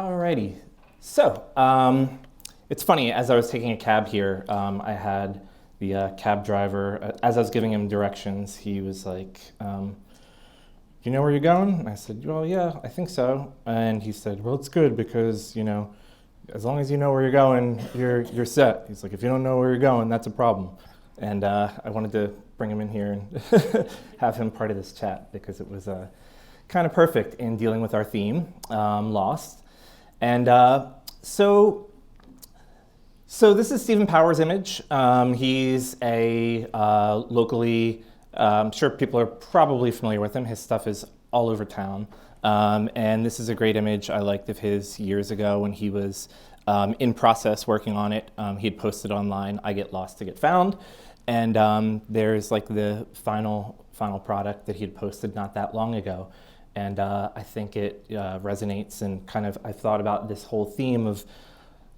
Alrighty. So, it's funny, as I was taking a cab here, I had the cab driver, as I was giving him directions, he was like, do you know where you're going? And I said, well, yeah, I think so. And he said, well, it's good because, as long as you know where you're going, you're set. He's like, if you don't know where you're going, that's a problem. And I wanted to bring him in here and have him part of this chat because it was kind of perfect in dealing with our theme, Lost. And so this is Stephen Power's image. He's a locally, I'm sure people are probably familiar with him. His stuff is all over town. And this is a great image I liked of his years ago when he was in process working on it. He had posted online, I get lost to get found. And there's like the final product that he had posted not that long ago. And I think it resonates and kind of, I've thought about this whole theme of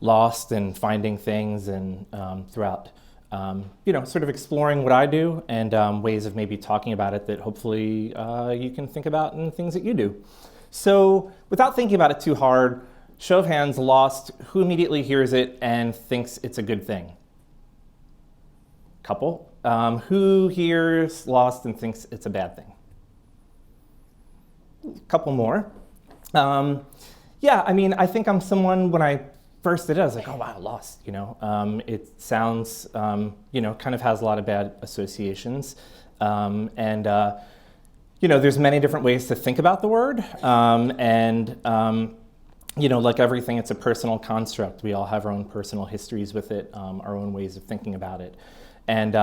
lost and finding things and throughout, sort of exploring what I do and ways of maybe talking about it that hopefully you can think about in things that you do. So without thinking about it too hard, show of hands, lost, who immediately hears it and thinks it's a good thing? Couple. Who hears lost and thinks it's a bad thing? A couple more. I think I'm someone, when I first did it, I was like, oh wow, lost, It sounds, kind of has a lot of bad associations. There's many different ways to think about the word. Like everything, it's a personal construct. We all have our own personal histories with it, our own ways of thinking about it. And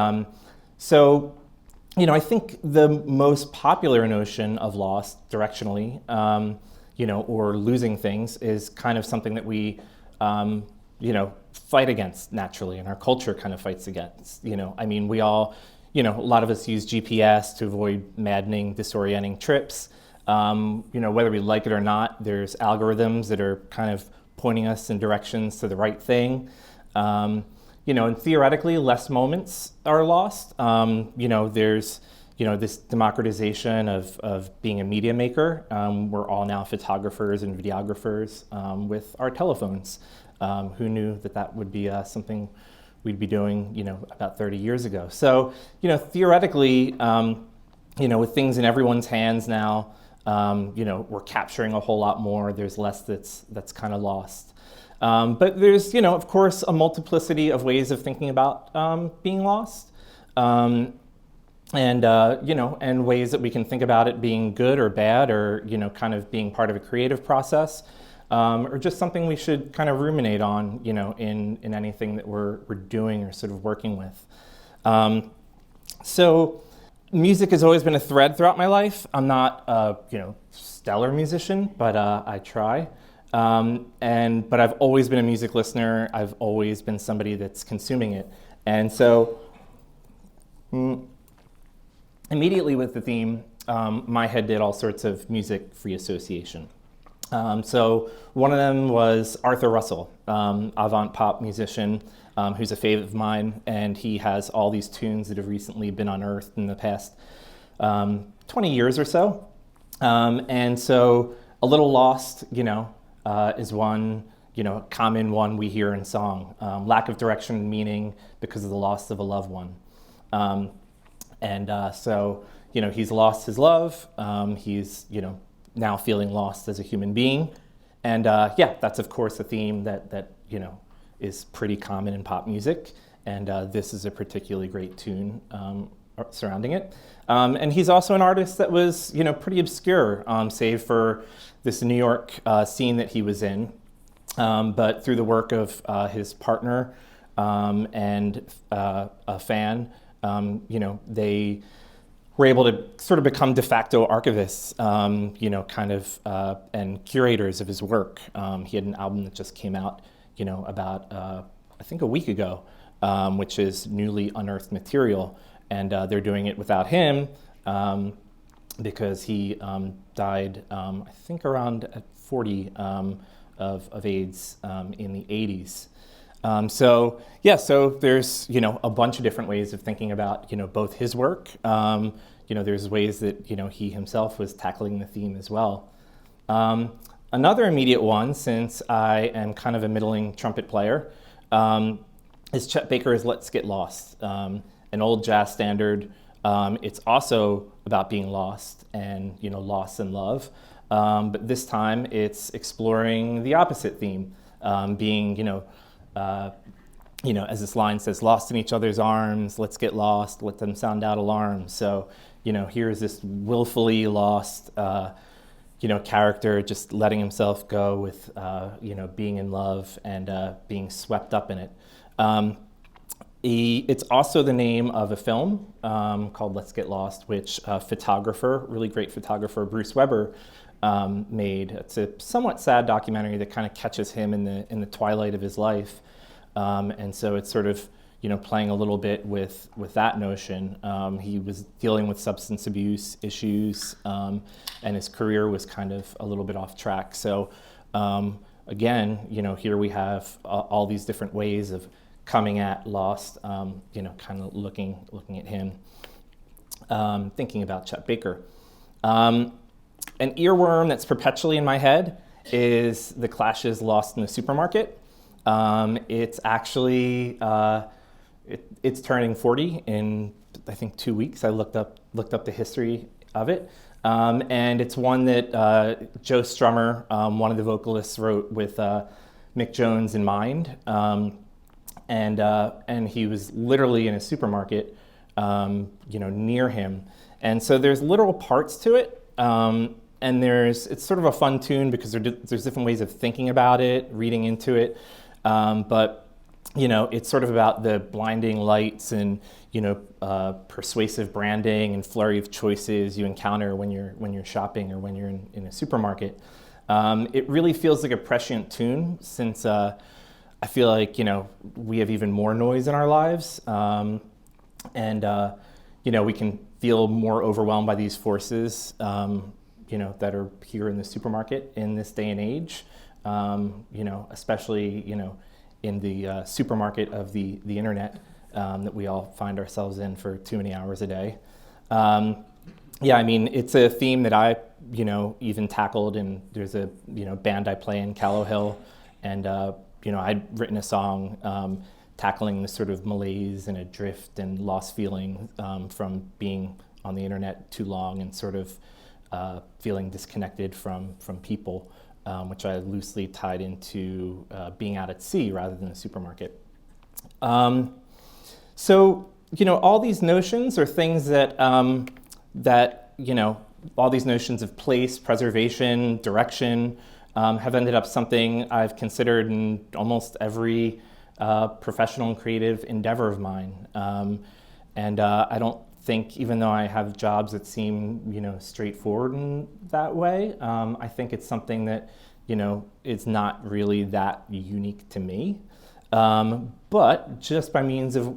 I think the most popular notion of lost directionally, or losing things is kind of something that we, fight against naturally, and our culture kind of fights against. We all, a lot of us use GPS to avoid maddening, disorienting trips. Whether we like it or not, there's algorithms that are kind of pointing us in directions to the right thing. And theoretically, less moments are lost. There's, this democratization of being a media maker. We're all now photographers and videographers with our telephones. Who knew that would be something we'd be doing, about 30 years ago. So, theoretically, with things in everyone's hands now, we're capturing a whole lot more. There's less that's kind of lost. But there's, of course, a multiplicity of ways of thinking about being lost, and ways that we can think about it being good or bad, or kind of being part of a creative process, or just something we should kind of ruminate on, in anything that we're doing or sort of working with. So music has always been a thread throughout my life. I'm not a stellar musician, but I try. But I've always been a music listener. I've always been somebody that's consuming it. And so immediately with the theme, my head did all sorts of music free association. So one of them was Arthur Russell, avant pop musician, who's a fave of mine, and he has all these tunes that have recently been unearthed in the past 20 years or so. And so A Little Lost, is one, common one we hear in song. Lack of direction and meaning because of the loss of a loved one. So he's lost his love. He's, now feeling lost as a human being. And that's of course a theme that is pretty common in pop music. And this is a particularly great tune surrounding it. And he's also an artist that was, pretty obscure, save for this New York scene that he was in. But through the work of his partner and a fan, they were able to sort of become de facto archivists, and curators of his work. He had an album that just came out, about, I think a week ago, which is newly unearthed material. And they're doing it without him because he died, I think around at 40 of AIDS in the 80s. So there's, a bunch of different ways of thinking about, both his work. There's ways that, he himself was tackling the theme as well. Another immediate one, since I am kind of a middling trumpet player, is Chet Baker's Let's Get Lost, an old jazz standard. It's also about being lost and, loss and love. But this time it's exploring the opposite theme, being, as this line says, lost in each other's arms, let's get lost, let them sound out alarms. So, here's this willfully lost, character just letting himself go with, being in love and being swept up in it. It's also the name of a film called Let's Get Lost, which really great photographer, Bruce Weber, made. It's a somewhat sad documentary that kind of catches him in the twilight of his life. And so it's sort of, playing a little bit with that notion. He was dealing with substance abuse issues, and his career was kind of a little bit off track. So again, here we have all these different ways of coming at Lost, kind of looking at him, thinking about Chet Baker. An earworm that's perpetually in my head is The Clash's Lost in the Supermarket. It's actually, it's turning 40 in, I think, 2 weeks. I looked up the history of it. And it's one that Joe Strummer, one of the vocalists, wrote with Mick Jones in mind. And he was literally in a supermarket, near him. And so there's literal parts to it. And it's sort of a fun tune because there's different ways of thinking about it, reading into it. But it's sort of about the blinding lights and, persuasive branding and flurry of choices you encounter when you're shopping or when you're in a supermarket. It really feels like a prescient tune since I feel like, we have even more noise in our lives. And we can feel more overwhelmed by these forces, that are here in the supermarket in this day and age, especially, in the supermarket of the internet that we all find ourselves in for too many hours a day. It's a theme that I, even tackled, and there's a, band I play in, Callow Hill, and, I'd written a song tackling this sort of malaise and adrift and lost feeling from being on the internet too long and sort of feeling disconnected from people, which I loosely tied into being out at sea rather than a supermarket. So, all these notions are things that, all these notions of place, preservation, direction, have ended up something I've considered in almost every professional and creative endeavor of mine. And I don't think, even though I have jobs that seem, straightforward in that way, I think it's something that, is not really that unique to me. But just by means of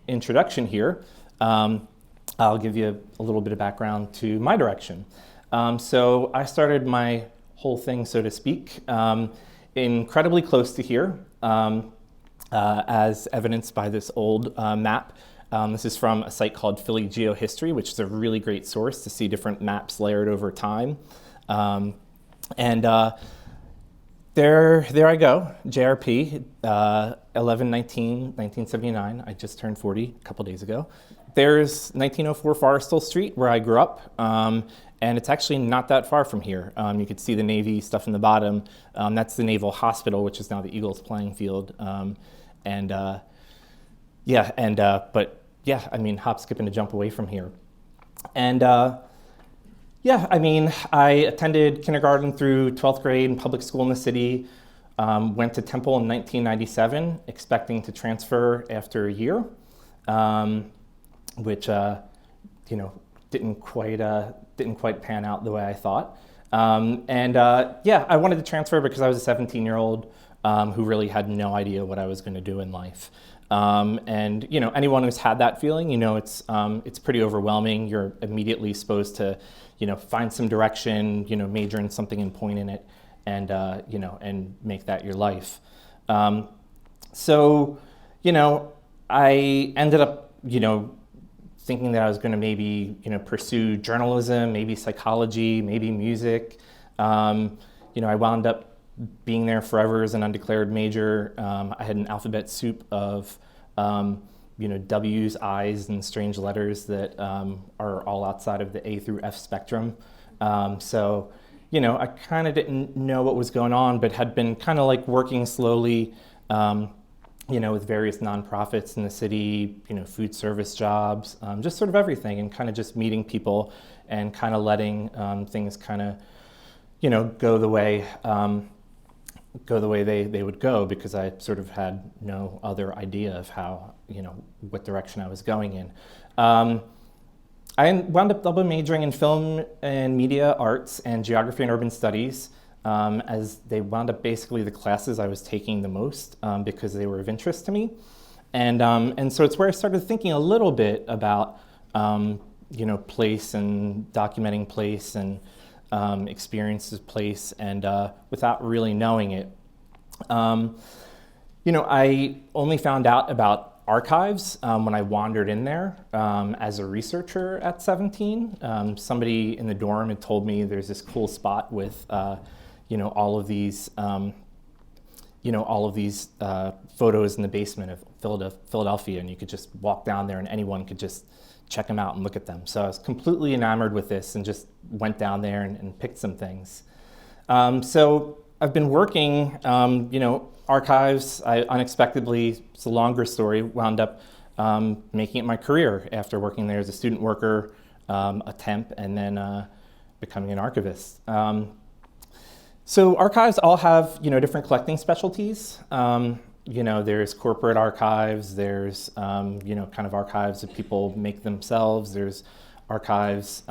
introduction here, I'll give you a little bit of background to my direction. So I started my whole thing, so to speak, incredibly close to here, as evidenced by this old map. This is from a site called Philly Geohistory, which is a really great source to see different maps layered over time. There I go, JRP, 11/19/1979. I just turned 40 a couple days ago. There's 1904 Forrestal Street, where I grew up, and it's actually not that far from here. You could see the Navy stuff in the bottom. That's the Naval Hospital, which is now the Eagles playing field. Hop, skip, and a jump away from here. And I attended kindergarten through 12th grade in public school in the city, went to Temple in 1997, expecting to transfer after a year, which, didn't quite pan out the way I thought. I wanted to transfer because I was a 17-year-old who really had no idea what I was going to do in life. Anyone who's had that feeling, it's pretty overwhelming. You're immediately supposed to, find some direction, major in something and point in it, and and make that your life. I ended up, thinking that I was going to maybe, pursue journalism, maybe psychology, maybe music. I wound up being there forever as an undeclared major. I had an alphabet soup of W's, I's, and strange letters that are all outside of the A through F spectrum. So I kind of didn't know what was going on, but had been kind of like working slowly, with various nonprofits in the city, food service jobs, just sort of everything, and kind of just meeting people and kind of letting things kind of, go the way they would go, because I sort of had no other idea of how, what direction I was going in. I wound up double majoring in film and media arts and geography and urban studies, as they wound up basically the classes I was taking the most, because they were of interest to me. And so it's where I started thinking a little bit about, place and documenting place and experiences of place, and without really knowing it. I only found out about archives when I wandered in there as a researcher at 17. Somebody in the dorm had told me there's this cool spot with all of these photos in the basement of Philadelphia, and you could just walk down there and anyone could just check them out and look at them. So I was completely enamored with this and just went down there and picked some things. So I've been working, archives. I unexpectedly, it's a longer story, wound up making it my career after working there as a student worker, a temp, and then becoming an archivist. So archives all have, different collecting specialties. There's corporate archives, there's, kind of archives that people make themselves, there's archives,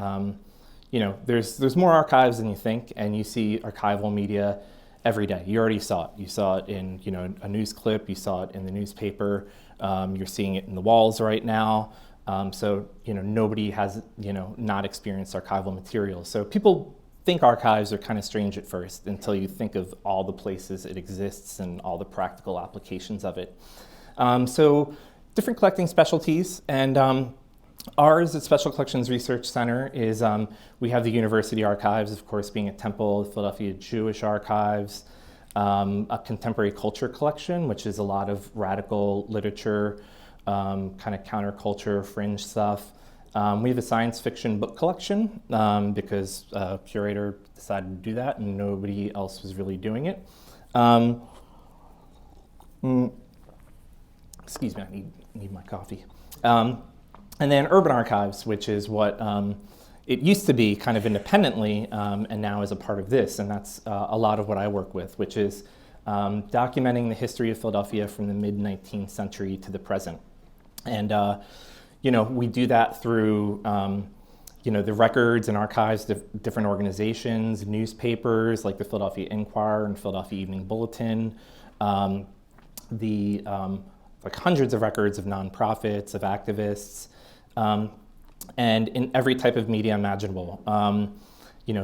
there's more archives than you think, and you see archival media every day. You already saw it. You saw it in, a news clip, you saw it in the newspaper, you're seeing it in the walls right now. So, nobody has, not experienced archival material. So people think archives are kind of strange at first until you think of all the places it exists and all the practical applications of it. So different collecting specialties, and ours at Special Collections Research Center is we have the University Archives, of course, being a temple, the Philadelphia Jewish Archives, a contemporary culture collection, which is a lot of radical literature, kind of counterculture, fringe stuff. We have a science fiction book collection because a curator decided to do that and nobody else was really doing it. Excuse me, I need my coffee. And then urban archives, which is what it used to be kind of independently and now is a part of this. And that's a lot of what I work with, which is documenting the history of Philadelphia from the mid-19th century to the present. And we do that through, the records and archives of different organizations, newspapers like the Philadelphia Inquirer and Philadelphia Evening Bulletin, hundreds of records of nonprofits, of activists, and in every type of media imaginable.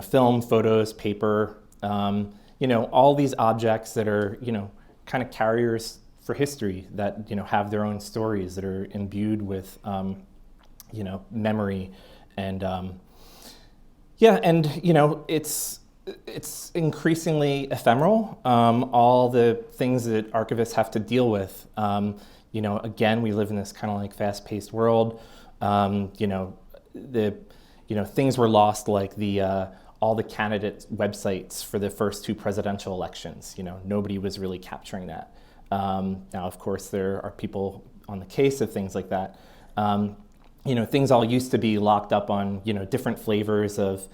Film, photos, paper, all these objects that are, kind of carriers for history that have their own stories that are imbued with memory and it's increasingly ephemeral. All the things that archivists have to deal with. Again, we live in this kind of like fast-paced world. Things were lost, like all the candidate websites for the first two presidential elections. Nobody was really capturing that. Now, of course, there are people on the case of things like that. Things all used to be locked up on, different flavors of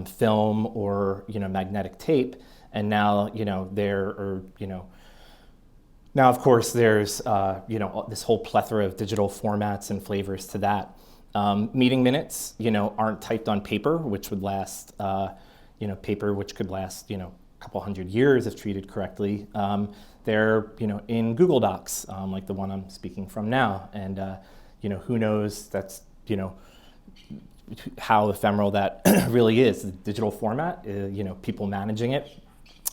film or, magnetic tape. And now, now, of course, there's, this whole plethora of digital formats and flavors to that. Meeting minutes, aren't typed on paper, which would last, paper which could last, a couple hundred years if treated correctly. They're, in Google Docs, like the one I'm speaking from now. And, who knows, that's, how ephemeral that really is, the digital format, people managing it.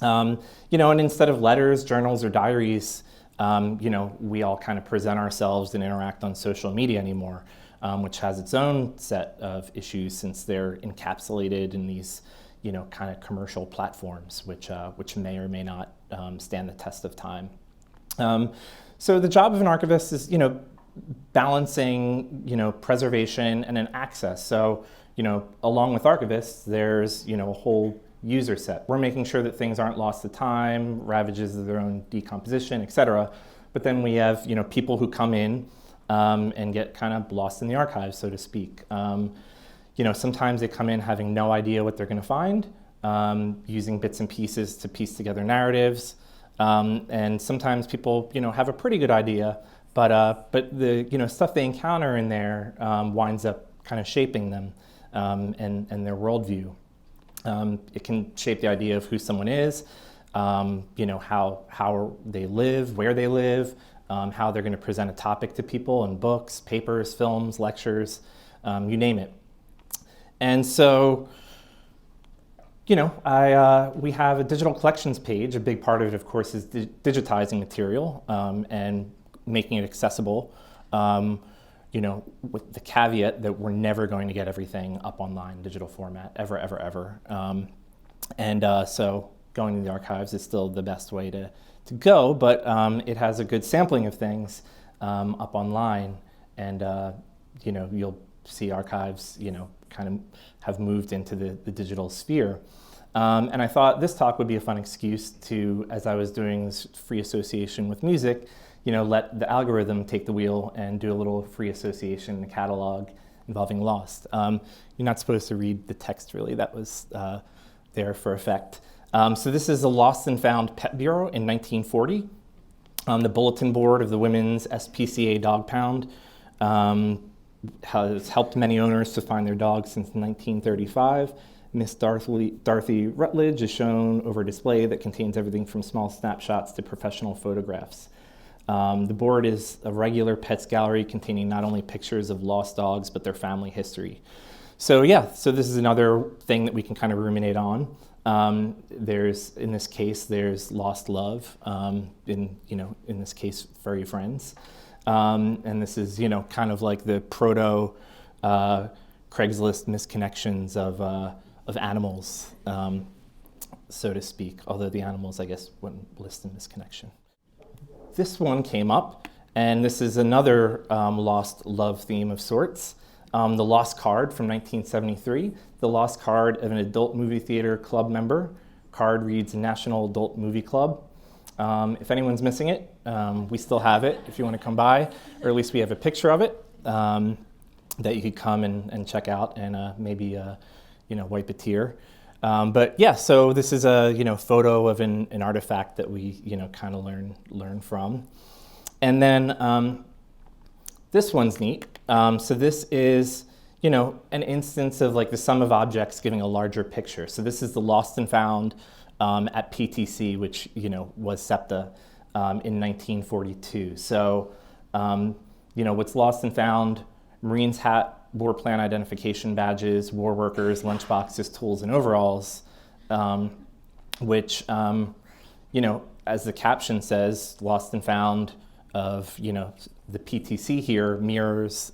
And instead of letters, journals, or diaries, we all kind of present ourselves and interact on social media anymore, which has its own set of issues since they're encapsulated in these, kind of commercial platforms, which may or may not stand the test of time. So the job of an archivist is, balancing, preservation and an access. So, along with archivists, there's, a whole user set. We're making sure that things aren't lost to time, ravages of their own decomposition, et cetera. But then we have, people who come in and get kind of lost in the archives, so to speak. Sometimes they come in having no idea what they're going to find, using bits and pieces to piece together narratives. And sometimes people, have a pretty good idea, but the stuff they encounter in there winds up kind of shaping them and their worldview. It can shape the idea of who someone is, how they live, where they live, how they're going to present a topic to people in books, papers, films, lectures, you name it. And so, we have a digital collections page. A big part of it, of course, is digitizing material and making it accessible, with the caveat that we're never going to get everything up online in digital format, ever. So going to the archives is still the best way to go, but it has a good sampling of things up online, and you'll see archives, kind of have moved into the digital sphere. And I thought this talk would be a fun excuse to, as I was doing this free association with music, let the algorithm take the wheel and do a little free association in the catalog involving Lost. You're not supposed to read the text, really. That was there for effect. So this is a Lost and Found Pet Bureau in 1940. The bulletin board of the Women's SPCA Dog Pound has helped many owners to find their dogs since 1935. Miss Dorothy Rutledge is shown over a display that contains everything from small snapshots to professional photographs. The board is a regular pets gallery containing not only pictures of lost dogs, but their family history. So this is another thing that we can kind of ruminate on. In this case, there's lost love, in this case, furry friends. And this is, kind of like the proto Craigslist misconnections of animals, so to speak, although the animals, I guess, wouldn't list in misconnection. This one came up, and this is another lost love theme of sorts. The Lost Card from 1973, the lost card of an adult movie theater club member. Card reads National Adult Movie Club. If anyone's missing it, we still have it if you want to come by, or at least we have a picture of it that you could come and check out and maybe wipe a tear. So this is a photo of an artifact that we kind of learn from. And then this one's neat. So this is an instance of like the sum of objects giving a larger picture. So this is the Lost and Found at PTC, which was SEPTA in 1942. So what's lost and found: Marine's hat, war plan identification badges, war workers, lunchboxes, tools, and overalls, which, as the caption says, lost and found of, the PTC here mirrors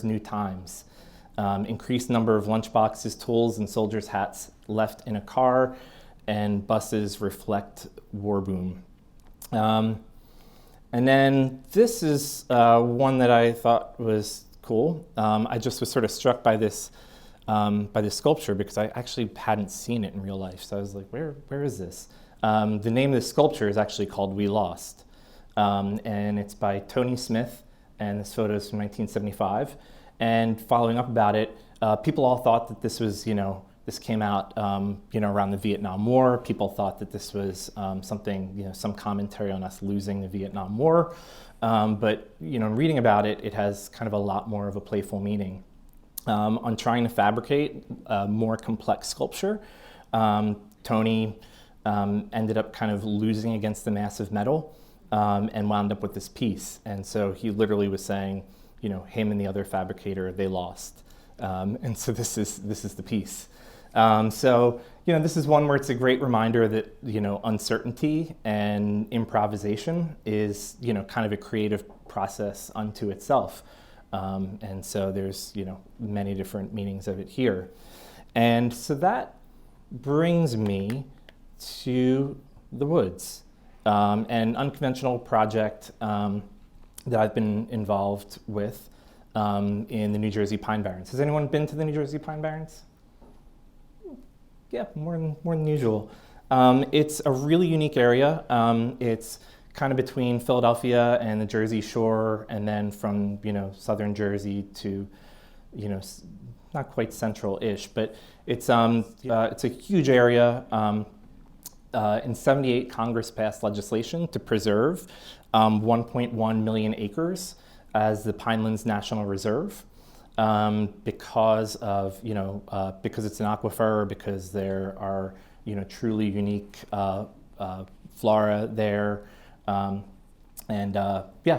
new times. Increased number of lunchboxes, tools, and soldiers' hats left in a car, and buses reflect war boom. And then this is one that I thought was cool. I just was sort of struck by this sculpture because I actually hadn't seen it in real life. So I was like, where is this? The name of the sculpture is actually called We Lost. And it's by Tony Smith, and this photo is from 1975. And following up about it, people all thought that this was, this came out, around the Vietnam War. People thought that this was something, some commentary on us losing the Vietnam War. But reading about it, it has kind of a lot more of a playful meaning. On trying to fabricate a more complex sculpture, Tony ended up kind of losing against the massive metal and wound up with this piece. And so he literally was saying, him and the other fabricator, they lost. And so this is the piece. This is one where it's a great reminder that, uncertainty and improvisation is, kind of a creative process unto itself. And so there's, many different meanings of it here. And so that brings me to the woods, an unconventional project that I've been involved with in the New Jersey Pine Barrens. Has anyone been to the New Jersey Pine Barrens? Yeah, more than usual. It's a really unique area. It's kind of between Philadelphia and the Jersey Shore, and then from southern Jersey to not quite central-ish, but it's a huge area. In '78, Congress passed legislation to preserve 1.1 million acres as the Pinelands National Reserve because it's an aquifer, because there are truly unique flora there, and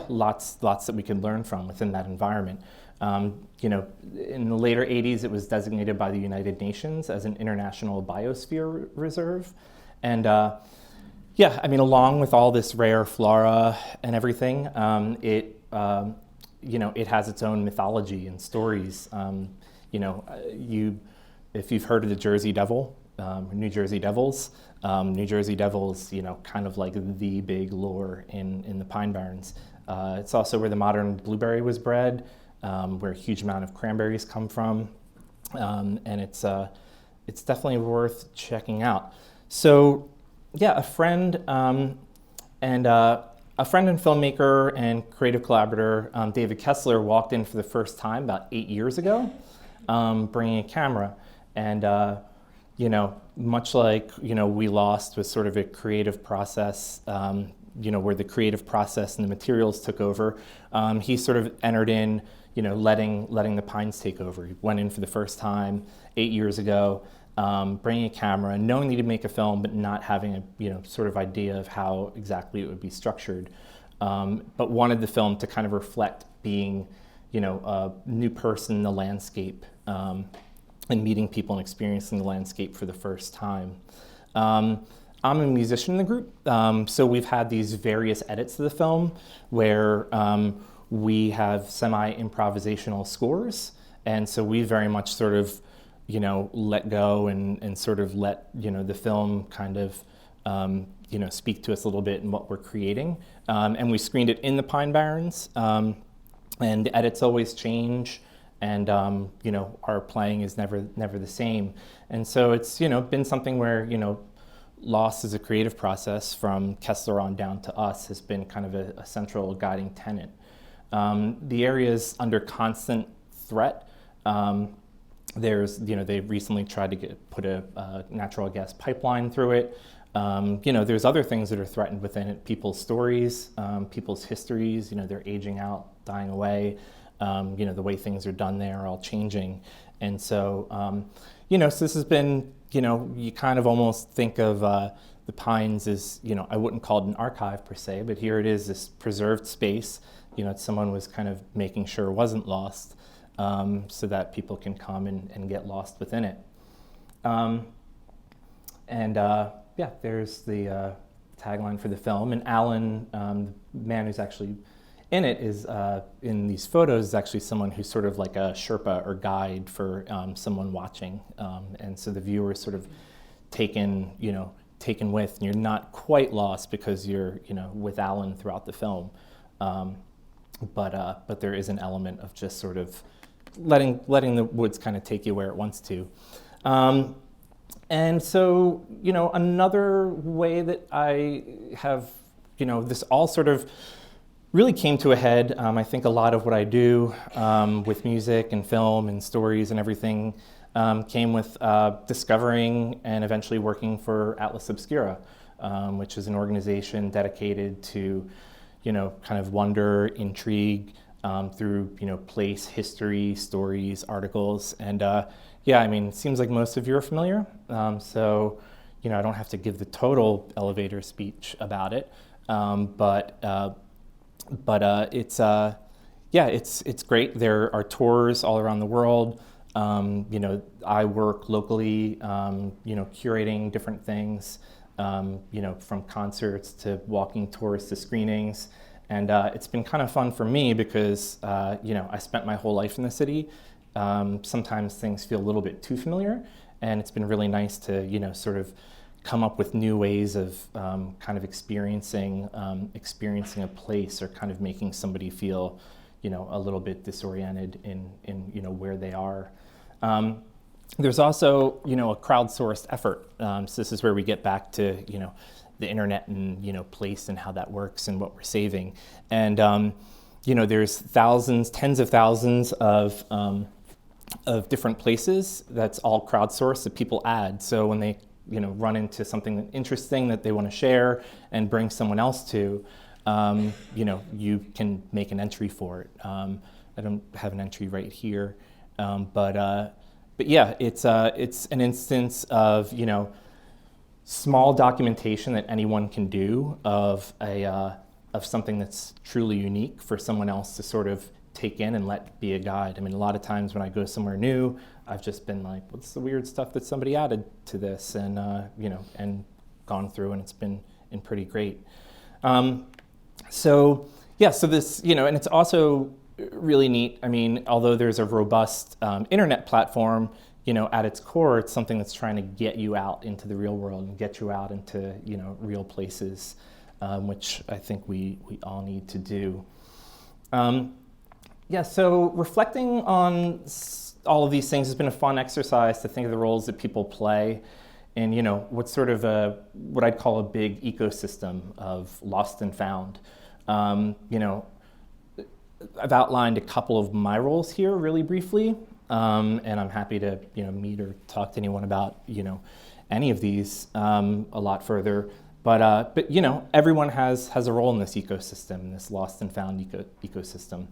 lots that we can learn from within that environment. In the later '80s, it was designated by the United Nations as an international biosphere reserve. And along with all this rare flora and everything, it has its own mythology and stories. If you've heard of the Jersey Devil, New Jersey Devils, kind of like the big lore in the Pine Barrens. It's also where the modern blueberry was bred, where a huge amount of cranberries come from, and it's definitely worth checking out. So, a friend and filmmaker and creative collaborator, David Kessler, walked in for the first time about 8 years ago, bringing a camera. And, much like, We Lost was sort of a creative process, where the creative process and the materials took over, he sort of entered in, letting the pines take over. He went in for the first time 8 years ago, bringing a camera, knowing that he'd make a film, but not having a sort of idea of how exactly it would be structured, but wanted the film to kind of reflect being, a new person in the landscape, and meeting people and experiencing the landscape for the first time. I'm a musician in the group, so we've had these various edits of the film where we have semi-improvisational scores, and so we very much sort of let go and sort of let the film kind of speak to us a little bit in what we're creating. And we screened it in the Pine Barrens, and the edits always change, and our playing is never the same. And so it's been something where Lost as a creative process from Kessler on down to us has been kind of a central guiding tenet. The area is under constant threat. They've recently tried to put a natural gas pipeline through it. There's other things that are threatened within it, people's stories, people's histories, they're aging out, dying away. The way things are done there are all changing. And so, so this has been, you kind of almost think of the Pines as, I wouldn't call it an archive per se, but here it is, this preserved space, someone was kind of making sure it wasn't lost. So that people can come and get lost within it. There's the tagline for the film. And Alan, the man who's actually in it, is in these photos is actually someone who's sort of like a Sherpa or guide for someone watching. And so the viewer is sort of taken with, and you're not quite lost because you're with Alan throughout the film. But there is an element of just sort of letting the woods kind of take you where it wants to. And so, another way that I have, this all sort of really came to a head. I think a lot of what I do with music and film and stories and everything came with discovering and eventually working for Atlas Obscura, which is an organization dedicated to, kind of wonder, intrigue, through place, history, stories, articles, and it seems like most of you are familiar. So I don't have to give the total elevator speech about it, but it's great. There are tours all around the world. I work locally, curating different things, from concerts to walking tours to screenings. And it's been kind of fun for me because, I spent my whole life in the city. Sometimes things feel a little bit too familiar. and it's been really nice to, sort of come up with new ways of kind of experiencing a place, or kind of making somebody feel, a little bit disoriented in where they are. There's also, a crowdsourced effort. So this is where we get back to, the internet and, place and how that works and what we're saving. And, there's thousands, tens of thousands of different places that's all crowdsourced that people add. So when they, run into something interesting that they want to share and bring someone else to, you can make an entry for it. I don't have an entry right here, but yeah, it's an instance of, small documentation that anyone can do of something that's truly unique for someone else to sort of take in and let be a guide. I mean, a lot of times when I go somewhere new, I've just been like, what's the weird stuff that somebody added to this? And, and gone through, and it's been pretty great. So this, and it's also really neat. I mean, although there's a robust internet platform, at its core, it's something that's trying to get you out into the real world and get you out into, real places, which I think we all need to do. So reflecting on all of these things has been a fun exercise to think of the roles that people play in, what's sort of what I'd call a big ecosystem of lost and found. I've outlined a couple of my roles here really briefly, and I'm happy to, meet or talk to anyone about, any of these a lot further. But everyone has a role in this ecosystem, in this lost and found ecosystem.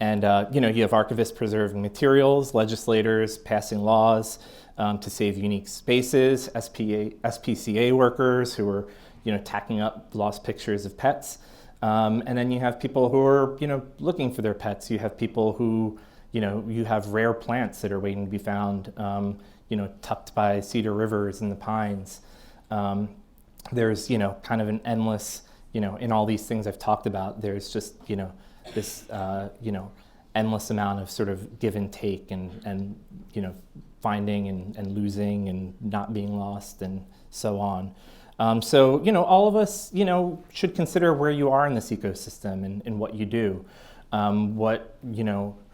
And, you have archivists preserving materials, legislators passing laws to save unique spaces, SPCA workers who are, tacking up lost pictures of pets. And then you have people who are, looking for their pets. You have people who, you have rare plants that are waiting to be found, tucked by cedar rivers and the pines. There's, kind of an endless, in all these things I've talked about, there's just, this, endless amount of sort of give and take and finding and losing and not being lost and so on. So, all of us, should consider where you are in this ecosystem and what you do. What,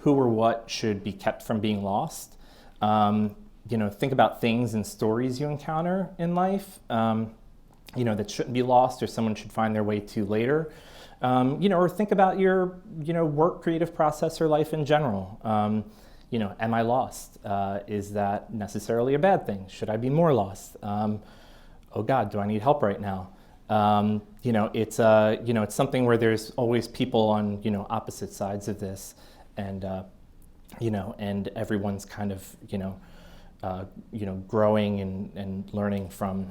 who or what should be kept from being lost. Think about things and stories you encounter in life, that shouldn't be lost or someone should find their way to later. Or think about your, work, creative process, or life in general. Am I lost? Is that necessarily a bad thing? Should I be more lost? Oh God, do I need help right now? It's something where there's always people on, opposite sides of this, and and everyone's kind of, growing and learning from,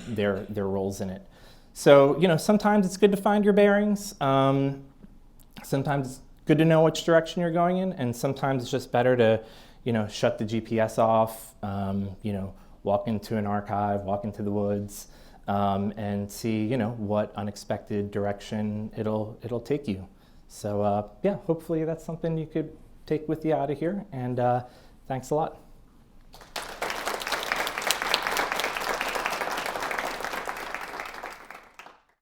their roles in it. So, sometimes it's good to find your bearings. Sometimes it's good to know which direction you're going in, and sometimes it's just better to, shut the GPS off, walk into an archive, walk into the woods, and see, what unexpected direction it'll take you. So, hopefully that's something you could take with you out of here, and thanks a lot.